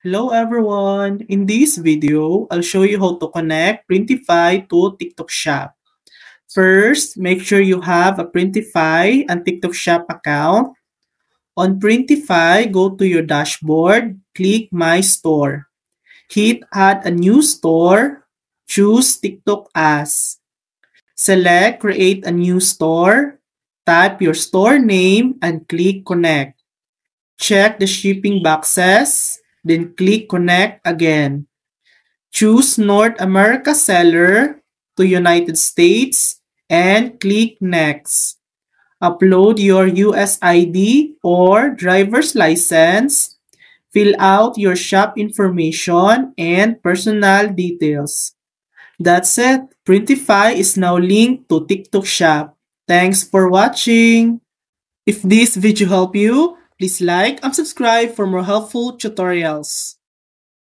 Hello everyone! In this video, I'll show you how to connect Printify to TikTok Shop. First, make sure you have a Printify and TikTok Shop account. On Printify, go to your dashboard, click My Store. Hit Add a New Store, choose TikTok As. Select Create a New Store, type your store name and click Connect. Check the shipping boxes, then click Connect again. Choose North America seller to United States and click Next. Upload your US ID or driver's license. Fill out your shop information and personal details. That's it. Printify is now linked to TikTok Shop. Thanks for watching. If this video helped you, please like and subscribe for more helpful tutorials.